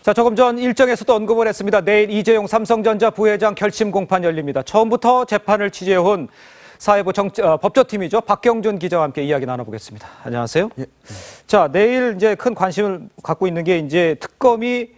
자, 조금 전 일정에서도 언급을 했습니다. 내일 이재용 삼성전자 부회장 결심 공판 열립니다. 처음부터 재판을 취재해온 사회부 법조팀이죠. 박경준 기자와 함께 이야기 나눠보겠습니다. 안녕하세요. 예. 자, 내일 이제 큰 관심을 갖고 있는 게 이제 특검이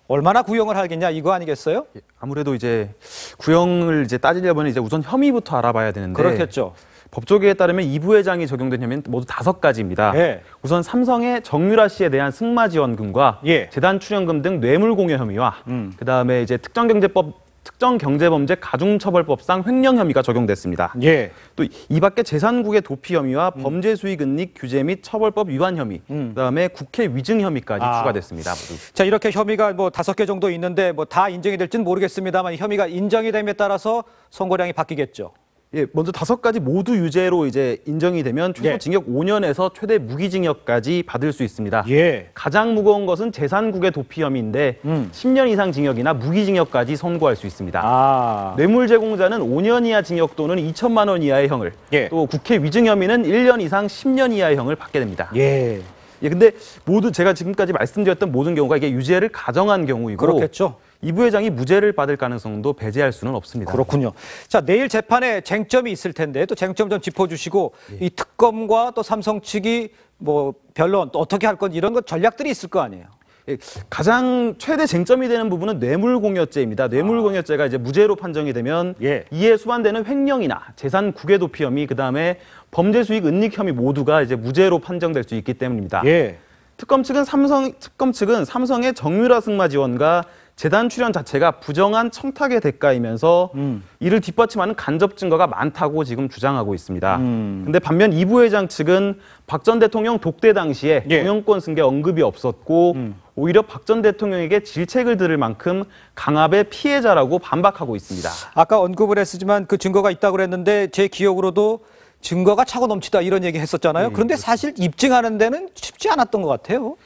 얼마나 구형을 하겠냐 이거 아니겠어요? 예. 아무래도 이제 구형을 따지려면 우선 혐의부터 알아봐야 되는데. 그렇겠죠. 법조계에 따르면 이 부회장이 적용된 혐의는 모두 5가지입니다. 예. 우선 삼성의 정유라 씨에 대한 승마 지원금과 예. 재단 출연금 등 뇌물 공여 혐의와 그다음에 특정경제범죄 가중처벌법상 횡령 혐의가 적용됐습니다. 예. 또 이 밖에 재산국의 도피 혐의와 범죄수익은닉 규제 및 처벌법 위반 혐의, 그다음에 국회 위증 혐의까지 추가됐습니다. 모두. 자, 이렇게 혐의가 뭐 5개 정도 있는데 뭐 다 인정이 될지는 모르겠습니다만 혐의가 인정이 됨에 따라서 선고량이 바뀌겠죠. 예, 먼저 5가지 모두 유죄로 인정이 되면 최소 예. 징역 5년에서 최대 무기징역까지 받을 수 있습니다. 예. 가장 무거운 것은 재산국의 도피 혐의인데 10년 이상 징역이나 무기징역까지 선고할 수 있습니다. 아. 뇌물 제공자는 5년 이하 징역 또는 2천만 원 이하의 형을, 예. 또 국회 위증 혐의는 1년 이상 10년 이하의 형을 받게 됩니다. 예. 예, 근데 모두 제가 지금까지 말씀드렸던 모든 경우가 이게 유죄를 가정한 경우이고, 그렇겠죠. 이 부회장이 무죄를 받을 가능성도 배제할 수는 없습니다. 그렇군요. 자, 내일 재판에 쟁점이 있을 텐데 또 쟁점 좀 짚어주시고 이 특검과 또 삼성 측이 뭐 변론 또 어떻게 할 건지 이런 것 전략들이 있을 거 아니에요. 예, 가장 최대 쟁점이 되는 부분은 뇌물공여죄입니다. 뇌물공여죄가 무죄로 판정이 되면 예. 이에 수반되는 횡령이나 재산 국외 도피 혐의, 그다음에 범죄 수익 은닉 혐의 모두가 무죄로 판정될 수 있기 때문입니다. 예. 특검 측은 삼성의 정유라 승마 지원과 재단 출연 자체가 부정한 청탁의 대가이면서 이를 뒷받침하는 간접 증거가 많다고 지금 주장하고 있습니다. 근데 반면 이 부회장 측은 박 전 대통령 독대 당시에 예. 경영권 승계 언급이 없었고 오히려 박 전 대통령에게 질책을 들을 만큼 강압의 피해자라고 반박하고 있습니다. 아까 언급을 했지만 그 증거가 있다고 그랬는데 제 기억으로도 증거가 차고 넘치다 이런 얘기 했었잖아요. 그런데 사실 입증하는 데는 쉽지 않았던 것 같아요.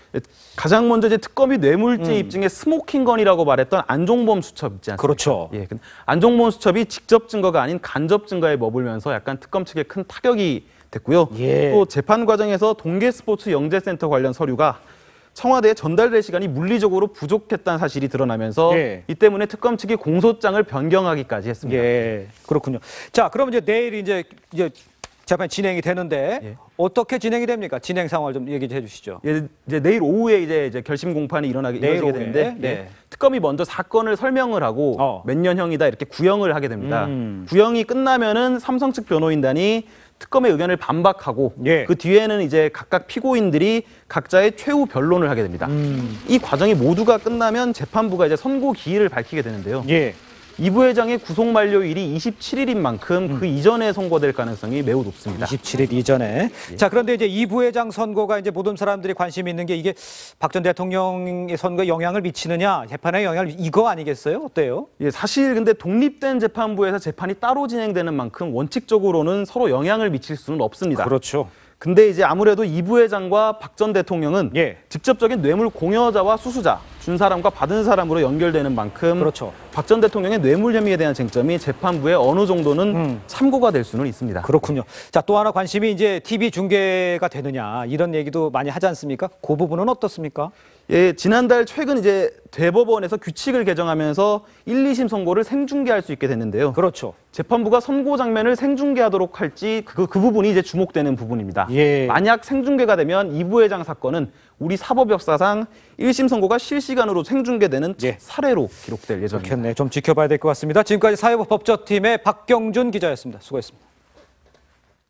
가장 먼저 특검이 뇌물죄 입증에 스모킹건이라고 말했던 안종범 수첩 있지 않습니까? 그렇죠. 예, 안종범 수첩이 직접 증거가 아닌 간접 증거에 머물면서 약간 특검 측에 큰 타격이 됐고요. 예. 또 재판 과정에서 동계스포츠 영재센터 관련 서류가 청와대에 전달될 시간이 물리적으로 부족했다는 사실이 드러나면서 예. 이 때문에 특검 측이 공소장을 변경하기까지 했습니다. 예, 그렇군요. 자, 그럼 내일 이제 재판이 진행이 되는데 예. 어떻게 진행이 됩니까? 진행 상황을 좀 얘기 좀 해주시죠. 예, 내일 오후에 결심 공판이 이루어지게 되는데 네. 예, 특검이 먼저 사건을 설명을 하고 몇 년형이다 이렇게 구형을 하게 됩니다. 구형이 끝나면은 삼성 측 변호인단이 특검의 의견을 반박하고 예. 그 뒤에는 각각 피고인들이 각자의 최후 변론을 하게 됩니다. 이 과정이 모두가 끝나면 재판부가 선고 기일을 밝히게 되는데요. 예. 이 부회장의 구속 만료일이 27일인 만큼 그 이전에 선고될 가능성이 매우 높습니다. 27일 이전에. 예. 자, 그런데 이 부회장 선고가 모든 사람들이 관심이 있는 게 이게 박 전 대통령의 선거에 영향을 미치느냐, 재판에 영향을 이거 아니겠어요? 어때요? 예, 사실 근데 독립된 재판부에서 재판이 따로 진행되는 만큼 원칙적으로는 서로 영향을 미칠 수는 없습니다. 그렇죠. 근데 아무래도 이 부회장과 박 전 대통령은 예. 직접적인 뇌물 공여자와 수수자, 준 사람과 받은 사람으로 연결되는 만큼 그렇죠. 박 전 대통령의 뇌물 혐의에 대한 쟁점이 재판부에 어느 정도는 참고가 될 수는 있습니다. 그렇군요. 자, 또 하나 관심이 TV 중계가 되느냐 이런 얘기도 많이 하지 않습니까? 그 부분은 어떻습니까? 예, 지난달 최근 대법원에서 규칙을 개정하면서 1, 2심 선고를 생중계할 수 있게 됐는데요. 그렇죠. 재판부가 선고 장면을 생중계하도록 할지 그 부분이 주목되는 부분입니다. 예. 만약 생중계가 되면 이 부회장 사건은 우리 사법 역사상 1심 선고가 실시간으로 생중계되는 첫 사례로 기록될 예정입니다. 그렇겠네. 좀 지켜봐야 될 것 같습니다. 지금까지 사회부 법조팀의 박경준 기자였습니다. 수고했습니다.